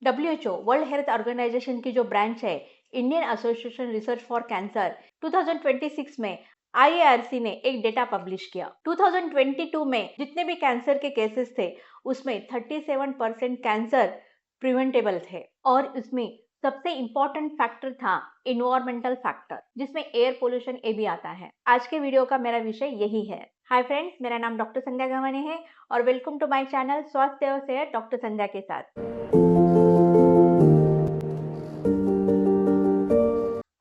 WHO world health organisation की जो branch है Indian association research for cancer 2026 में IARC ने एक डेटा पब्लिश किया। 2022 में जितने भी कैंसर के केसेस थे उसमें 37% कैंसर प्रिवेंटेबल थे और उसमें सबसे इम्पोर्टेंट फैक्टर था इन्वायरमेंटल फैक्टर, जिसमें एयर पोल्यूशन ये भी आता है। आज के वीडियो का मेरा विषय यही है। हाय फ्रेंड्स, मेरा नाम डॉक्टर संध्या गवाने है और वेलकम टू माय चैनल स्वास्थ्य और सेहत डॉक्टर संध्या के साथ।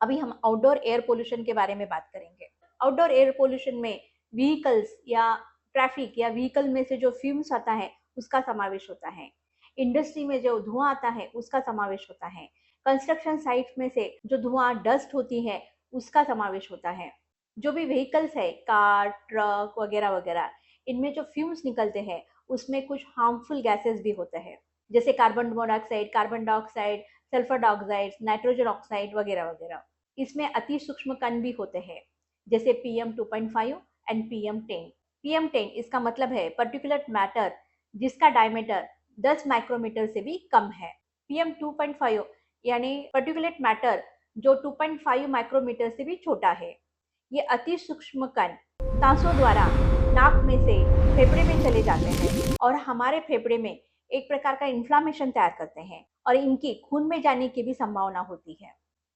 अभी हम आउटडोर एयर पोल्यूशन के बारे में बात करेंगे। आउटडोर एयर पोल्यूशन में व्हीकल्स या ट्रैफिक या व्हीकल में से जो फ्यूम्स आता है उसका समावेश होता है। इंडस्ट्री में जो धुआं आता है उसका समावेश होता है। कंस्ट्रक्शन साइट में से जो धुआं डस्ट होती है उसका समावेश होता है। जो भी व्हीकल्स है, कार, ट्रक वगैरह वगैरह, इनमें जो फ्यूम्स निकलते हैं उसमें कुछ हार्मफुल गैसेस भी होते हैं, जैसे carbon monoxide, carbon dioxide, sulphur dioxide, nitrogen oxide वगैरह वगैरह। इसमें अति सूक्ष्म कण भी होते हैं, जैसे PM2.5 एंड PM10। PM10 इसका मतलब है पर्टिकुलर मैटर जिसका डायमीटर 10 माइक्रोमीटर से भी कम है। PM2.5 यानी पर्टिकुलेट मैटर जो 2.5 माइक्रोमीटर से भी छोटा है। ये अति सूक्ष्म कण सांसों द्वारा नाक में से फेफड़े में चले जाते हैं और हमारे फेफड़े में एक प्रकार का इन्फ्लामेशन तैयार करते हैं और इनकी खून में जाने की भी संभावना होती है।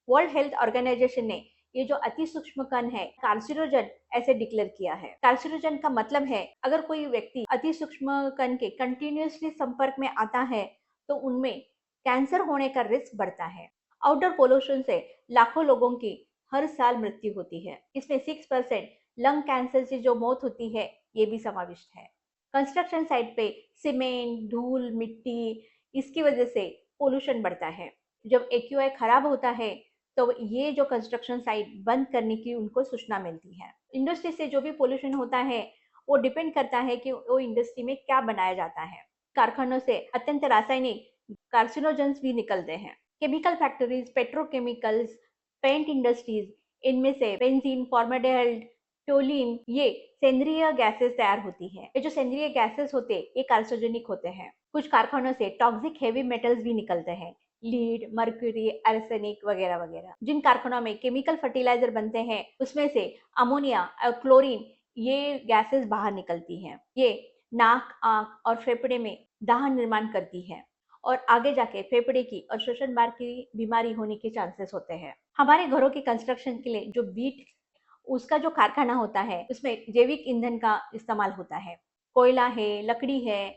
वर्ल्ड हेल्थ ऑर्गेनाइजेशन ने ये जो अति सूक्ष्म कण है कार्सिनोजन ऐसे डिक्लेयर किया है। कार्सिनोजन का मतलब है अगर कोई व्यक्ति अति सूक्ष्म कण के कंटिन्यूसली संपर्क में आता है तो उनमें कैंसर होने का रिस्क बढ़ता है। आउटडोर पोल्यूशन से लाखों लोगों की हर साल मृत्यु होती है। इसमें 6% लंग कैंसर से जो मौत होती है ये भी समाविष्ट है। कंस्ट्रक्शन साइट पे सीमेंट, धूल, मिट्टी, इसकी वजह से पोल्यूशन बढ़ता है। जब AQI खराब होता है तो ये जो कंस्ट्रक्शन साइट बंद करने की उनको सूचना मिलती है। इंडस्ट्री से जो भी पोल्यूशन होता है वो डिपेंड करता है कि वो इंडस्ट्री में क्या बनाया जाता है। कारखानों से अत्यंत रासायनिक कार्सिनोजेंस भी निकलते हैं। Chemical factories, petrochemicals, paint industries, इनमें से बेंजीन, फॉर्मेल्डिहाइड, टोलिन, ये सेंद्रीय गैसेस तैयार होती है। ये जो सेंद्रीय गैसेस होते ये कार्सिनोजेनिक होते हैं। कुछ कारखानों से टॉक्सिक हेवी मेटल्स भी निकलते हैं, लीड, मर्क्यूरी, आर्सेनिक वगैरह वगैरह। जिन कारखानों में केमिकल फर्टिलाइजर बनते हैं उसमें से अमोनिया और क्लोरीन ये गैसेस बाहर निकलती हैं। ये नाक, आंख और फेफड़े में दाह निर्माण करती है और आगे जाके फेफड़े की और श्वसन मार्ग की बीमारी होने के चांसेस होते हैं। हमारे घरों की कंस्ट्रक्शन के लिए जो बीट उसका जो कारखाना होता है उसमें जैविक ईंधन का इस्तेमाल होता है। कोयला है, लकड़ी है,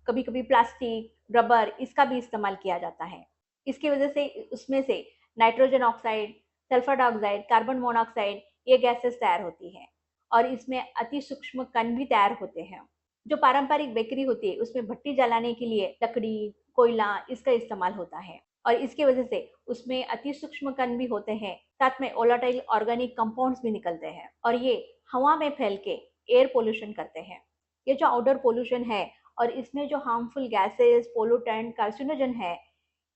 कभी कभी प्लास्टिक, रबर, इसका भी इस्तेमाल किया जाता है। इसकी वजह से उसमें से nitrogen oxide, sulphur dioxide, carbon monoxide ये गैसेस तैयार होती है और इसमें अति सूक्ष्म कण भी तैयार होते हैं। जो पारंपरिक बेकरी होती है उसमें भट्टी जलाने के लिए लकड़ी, कोयला इसका इस्तेमाल होता है और इसकी वजह से उसमें अति सूक्ष्म कण भी होते हैं, साथ में वोलेटाइल ऑर्गेनिक कंपाउंड्स भी निकलते हैं और ये हवा में फैल के एयर पोल्यूशन करते हैं। ये जो आउटडोर पोल्यूशन है और इसमें जो हार्मफुल गैसेस, पोल्यूटेंट, कार्सिनोजन है,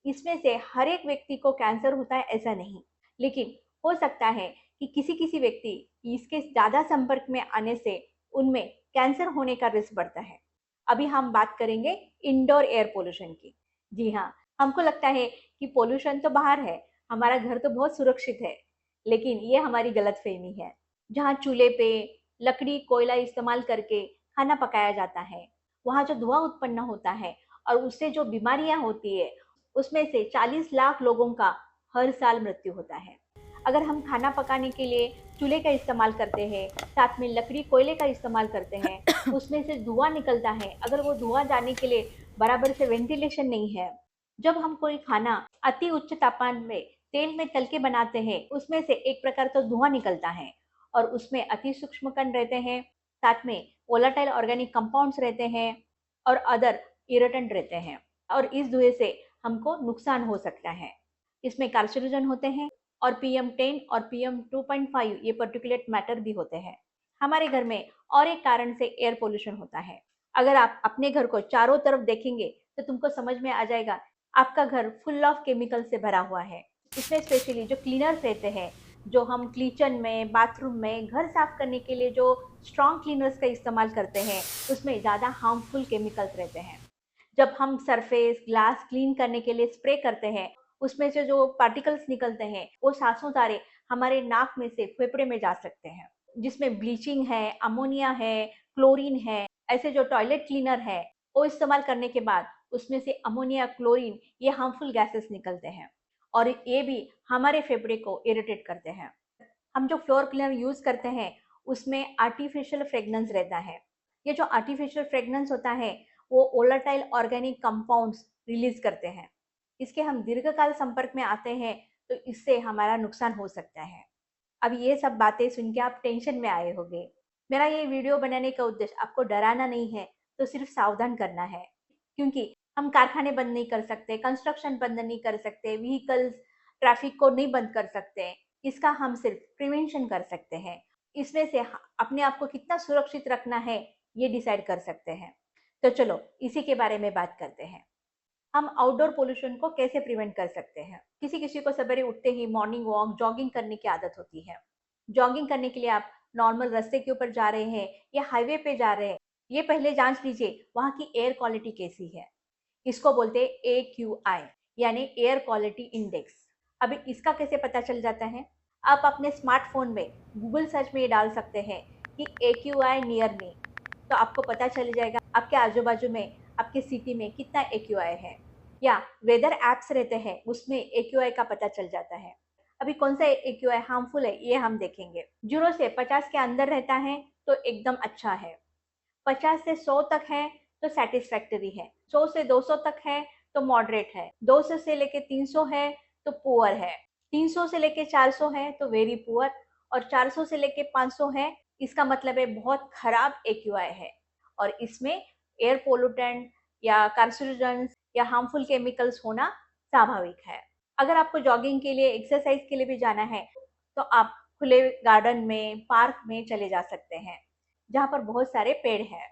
इसमें से हर एक व्यक्ति को कैंसर होता है ऐसा नहीं, लेकिन हो सकता है कि किसी किसी व्यक्ति इसके ज़्यादा संपर्क में आने से उनमें कैंसर होने का रिस्क बढ़ता है। अभी हम बात करेंगे इंडोर एयर पोल्यूशन की। जी हाँ, हमको लगता है कि पोल्यूशन तो बाहर है, हमारा घर तो बहुत सुरक्षित है, लेकिन ये हमारी गलतफहमी है। जहाँ चूल्हे पे लकड़ी, कोयला इस्तेमाल करके खाना पकाया जाता है, वहाँ जो धुआं उत्पन्न होता है और उससे जो बीमारियां होती है उसमें से 40 लाख लोगों का हर साल मृत्यु होता है। अगर हम खाना पकाने के लिए चूल्हे का इस्तेमाल करते हैं, साथ में लकड़ी, कोयले का इस्तेमाल करते हैं, उसमें से धुआं निकलता है। अगर वो धुआं जाने के लिए बराबर से वेंटिलेशन नहीं है, जब हम कोई खाना अति उच्च तापमान में तेल में तल के बनाते हैं उसमें से एक प्रकार का धुआं निकलता है और उसमें अति सूक्ष्म कण रहते हैं, साथ में वोलेटाइल ऑर्गेनिक कंपाउंड्स रहते हैं और अदर इरिटेंट रहते हैं और इस धुएं से हमको नुकसान हो सकता है। इसमें कार्सिनोजन होते हैं और PM10 और PM2.5 ये पर्टिकुलेट मैटर भी होते हैं। हमारे घर में और एक कारण से एयर पोल्यूशन होता है। अगर आप अपने घर को चारों तरफ देखेंगे तो तुमको समझ में आ जाएगा आपका घर फुल ऑफ केमिकल से भरा हुआ है। इसमें स्पेशली जो क्लीनर्स रहते हैं, जो हम किचन में, बाथरूम में, घर साफ करने के लिए जो स्ट्रॉन्ग क्लीनर्स का इस्तेमाल करते हैं उसमें ज़्यादा हार्मफुल केमिकल्स रहते हैं। जब हम सरफेस ग्लास क्लीन करने के लिए स्प्रे करते हैं, उसमें से जो पार्टिकल्स निकलते हैं वो सांसों द्वारा हमारे नाक में से फेफड़े में जा सकते हैं, जिसमें ब्लीचिंग है, अमोनिया है, क्लोरीन है। ऐसे जो टॉयलेट क्लीनर है वो इस्तेमाल करने के बाद उसमें से अमोनिया, क्लोरीन, ये हार्मफुल गैसेस निकलते हैं और ये भी हमारे फेफड़े को इरिटेट करते हैं। हम जो फ्लोर क्लीनर यूज करते हैं उसमें आर्टिफिशियल फ्रेगनेंस रहता है। ये जो आर्टिफिशियल फ्रेगनेंस होता है वो वोलेटाइल ऑर्गेनिक कंपाउंड्स रिलीज करते हैं। इसके हम दीर्घकाल संपर्क में आते हैं तो इससे हमारा नुकसान हो सकता है। अब ये सब बातें सुन के आप टेंशन में आए होंगे। मेरा ये वीडियो बनाने का उद्देश्य आपको डराना नहीं है, तो सिर्फ सावधान करना है। क्योंकि हम कारखाने बंद नहीं कर सकते, कंस्ट्रक्शन बंद नहीं कर सकते, व्हीकल्स, ट्रैफिक को नहीं बंद कर सकते। इसका हम सिर्फ प्रिवेंशन कर सकते हैं। इसमें से अपने आप को कितना सुरक्षित रखना है ये डिसाइड कर सकते हैं। तो चलो इसी के बारे में बात करते हैं। हम आउटडोर पोल्यूशन को कैसे प्रिवेंट कर सकते हैं। किसी किसी को सवेरे उठते ही मॉर्निंग वॉक, जॉगिंग करने की आदत होती है। जॉगिंग करने के लिए आप नॉर्मल रास्ते के ऊपर जा रहे हैं या हाईवे पे जा रहे हैं, ये पहले जांच लीजिए वहाँ की एयर क्वालिटी कैसी है। इसको बोलते हैं AQI, यानी एयर क्वालिटी इंडेक्स। अभी इसका कैसे पता चल जाता है? आप अपने स्मार्टफोन में गूगल सर्च में ये डाल सकते हैं कि AQI नियर मी, तो आपको पता चल जाएगा आपके आजू बाजू में, आपके सिटी में कितना AQI है। या वेदर एप्स रहते हैं उसमें AQI का पता चल जाता है। अभी कौन सा AQI हार्मफुल है ये हम देखेंगे। 0 से 50 के अंदर रहता है तो एकदम अच्छा है, 50 से 100 तक है तो सेटिस्फैक्टरी है, 100 से 200 तक है तो मॉडरेट है, 200 से लेके 300 है तो पुअर है, 300 से लेके 400 है तो वेरी पुअर, और 400 से लेके 500 है, इसका मतलब है बहुत खराब AQI है। और इसमें एयर पोल्यूटेंट या कार्सिनोजेंस या हार्मफुल केमिकल्स होना स्वाभाविक है। अगर आपको जॉगिंग के लिए, एक्सरसाइज के लिए भी जाना है तो आप खुले गार्डन में, पार्क में चले जा सकते हैं जहाँ पर बहुत सारे पेड़ हैं।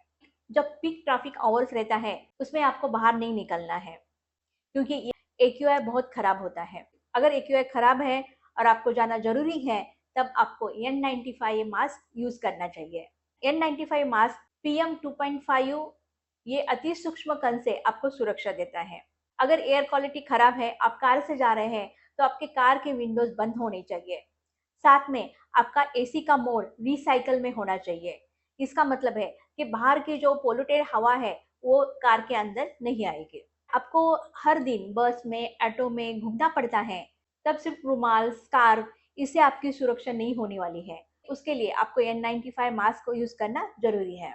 जब पीक ट्रैफिक आवर्स रहता है उसमें आपको बाहर नहीं निकलना है, क्योंकि ये AQI बहुत खराब होता है। अगर AQI खराब है और आपको जाना जरूरी है तब आपको N95 मास्क यूज करना चाहिए। N95 मास्क PM2.5, ये अति सूक्ष्म कण से आपको सुरक्षा देता है। अगर एयर क्वालिटी खराब है, आप कार से जा रहे हैं तो आपके कार के विंडोज बंद होने चाहिए। साथ में आपका AC का मोड रिसाइकल में होना चाहिए। इसका मतलब है कि बाहर की जो पोल्यूटेड हवा है वो कार के अंदर नहीं आएगी। आपको हर दिन बस में, ऑटो में घूमना पड़ता है, तब सिर्फ रुमाल, स्कार्फ, इससे आपकी सुरक्षा नहीं होने वाली है। उसके लिए आपको N95 मास्क को यूज करना जरूरी है।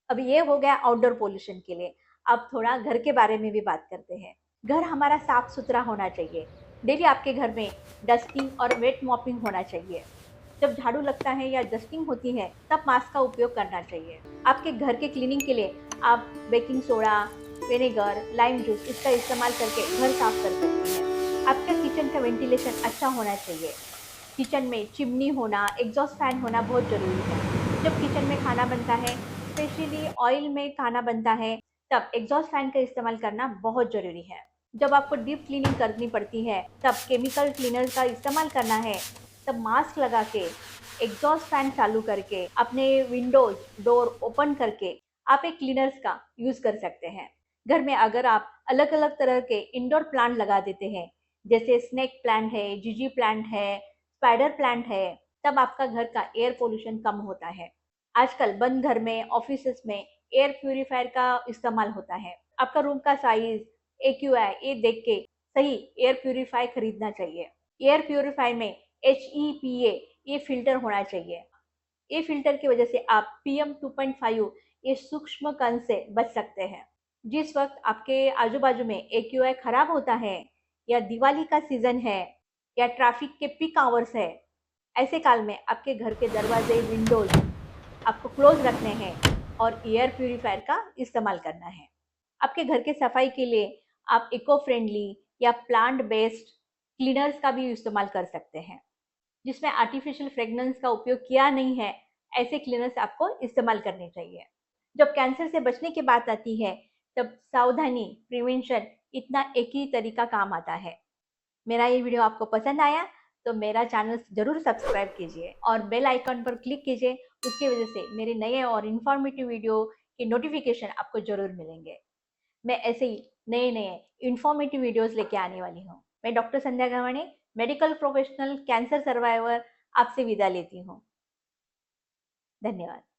अब ये हो गया आउटडोर पोल्यूशन के लिए। अब थोड़ा घर के बारे में भी बात करते हैं। घर हमारा साफ सुथरा होना चाहिए। डेली आपके घर में डस्टिंग और वेट मॉपिंग होना चाहिए। जब झाड़ू लगता है या डस्टिंग होती है तब मास्क का उपयोग करना चाहिए। आपके घर के क्लीनिंग के लिए आप baking soda, vinegar, lime juice, इसका इस्तेमाल करके घर साफ कर सकते हैं। आपका किचन का वेंटिलेशन अच्छा होना चाहिए। किचन में चिमनी होना, एग्जॉस्ट फैन होना बहुत जरूरी है। जब किचन में खाना बनता है, स्पेशली ऑयल में खाना बनता है, तब एग्जॉस्ट फैन का इस्तेमाल करना बहुत जरूरी है। जब आपको डीप क्लीनिंग करनी पड़ती है तब केमिकल क्लीनर का इस्तेमाल करना है, तब मास्क लगा के, एग्जॉस्ट फैन चालू करके, अपने विंडोज, डोर ओपन करके आप एक क्लीनर्स का यूज कर सकते हैं। घर में अगर आप अलग अलग तरह के इंडोर प्लांट लगा देते हैं, जैसे स्नेक प्लांट है, जीजी प्लांट है, स्पाइडर प्लांट है, तब आपका घर का एयर पोल्यूशन कम होता है। आजकल बंद घर में, ऑफिसेस में एयर प्यूरिफायर का इस्तेमाल होता है। आपका रूम का साइज, AQI ये देख के सही एयर प्यूरिफायर खरीदना चाहिए। एयर प्यूरिफायर में HEPA ये फिल्टर होना चाहिए। ये फिल्टर की वजह से आप PM2.5 ये सूक्ष्म कण से बच सकते हैं। जिस वक्त आपके आजू बाजू में AQI खराब होता है, या दिवाली का सीजन है, या ट्रैफिक के पीक आवर्स है, ऐसे काल में आपके घर के दरवाजे, विंडोज आपको क्लोज रखने हैं और एयर प्यूरिफायर का इस्तेमाल करना है। आपके घर के सफाई के लिए आप इको फ्रेंडली या प्लांट बेस्ड क्लीनर्स का भी इस्तेमाल कर सकते हैं, जिसमें आर्टिफिशियल फ्रेगनेंस का उपयोग किया नहीं है। ऐसे क्लीनर्स आपको इस्तेमाल करने चाहिए। जब कैंसर से बचने की बात आती है तब सावधानी, प्रिवेंशन, इतना एक ही तरीका काम आता है। मेरा ये वीडियो आपको पसंद आया तो मेरा चैनल जरूर सब्सक्राइब कीजिए और बेल आइकन पर क्लिक कीजिए। उसकी वजह से मेरे नए और इन्फॉर्मेटिव वीडियो के नोटिफिकेशन आपको जरूर मिलेंगे। मैं ऐसे ही नए नए इंफॉर्मेटिव वीडियोस लेके आने वाली हूँ। मैं doctor Sandhya Gawane, medical professional, cancer survivor, आपसे विदा लेती हूँ। धन्यवाद।